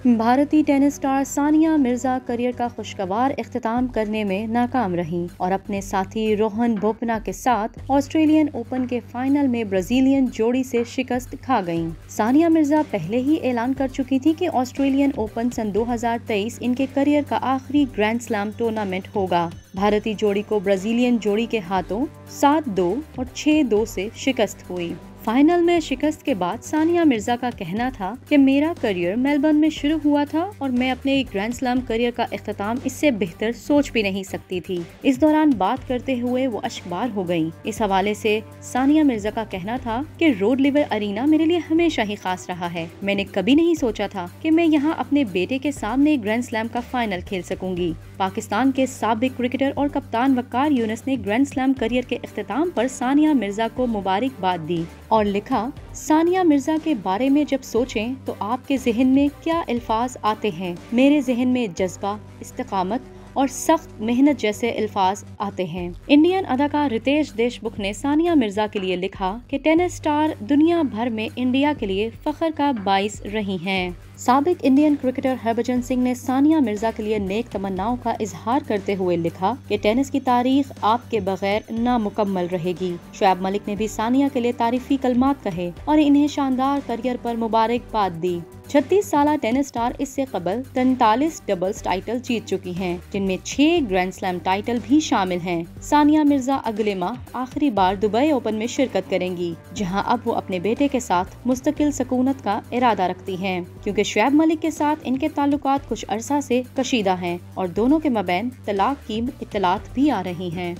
भारतीय tennis star Sania Mirza career का खुशगवार इख्तिताम करने में नाकाम रहीं और अपने साथी रोहन बोपन्ना के साथ ऑस्ट्रेलियन ओपन के फाइनल में ब्राजीलियन जोड़ी से शिकस्त खा गईं। सानिया मिर्जा पहले ही ऐलान कर चुकी थी कि ऑस्ट्रेलियन ओपन सन 2023 इनके करियर का आखिरी ग्रैंड स्लैम टूर्नामेंट होगा। भारतीय जोड़ी को ब्राजीलियन जोड़ी के हाथों 7-2 और 6-2 से शिकस्त हुई। फाइनल में शिकस्त के बाद सानिया मिर्जा का कहना था कि मेरा करियर मेलबर्न में शुरू हुआ था और मैं अपने ग्रैंड स्लैम करियर का इख्तिताम इससे बेहतर सोच भी नहीं सकती थी। इस दौरान बात करते हुए वो अश्कबार हो गईं। इस हवाले से सानिया मिर्जा का कहना था कि रोड लेवल अरीना मेरे लिए हमेशा ही खास रहा है। मैंने कभी नहीं सोचा था कि मैं यहाँ अपने बेटे के सामने ग्रैंड स्लैम का फाइनल खेल सकूंगी। पाकिस्तान के साबिक क्रिकेटर और कप्तान वकार यूनुस ने ग्रैंड स्लैम करियर के इख्तिताम पर सानिया मिर्जा को मुबारकबाद दी और लिखा, सानिया मिर्जा के बारे में जब सोचें तो आपके जहन में क्या अल्फाज आते हैं? मेरे जहन में जज्बा, इस्तिकामत और सख्त मेहनत जैसे अल्फाज आते हैं। इंडियन अदाकार रितेश देशमुख ने सानिया मिर्जा के लिए लिखा कि टेनिस स्टार दुनिया भर में इंडिया के लिए फख्र का बाइस रही हैं। साबिक इंडियन क्रिकेटर हरभजन सिंह ने सानिया मिर्जा के लिए नेक तमन्नाओं का इजहार करते हुए लिखा कि टेनिस की तारीख आपके बगैर नामुकम्मल रहेगी। शोएब मलिक ने भी सानिया के लिए तारीफी कलमात कहे और इन्हें शानदार करियर पर मुबारकबाद दी। 36 साल टेनिस स्टार इससे कबल 43 डबल्स टाइटल जीत चुकी हैं, जिनमें 6 ग्रैंड स्लैम टाइटल भी शामिल हैं। सानिया मिर्जा अगले माह आखिरी बार दुबई ओपन में शिरकत करेंगी, जहां अब वो अपने बेटे के साथ मुस्तकिल सकूनत का इरादा रखती हैं, क्योंकि शोएब मलिक के साथ इनके ताल्लुकात कुछ अरसा से कशीदा हैं और दोनों के मबैन तलाक की इत्तलात भी आ रही हैं।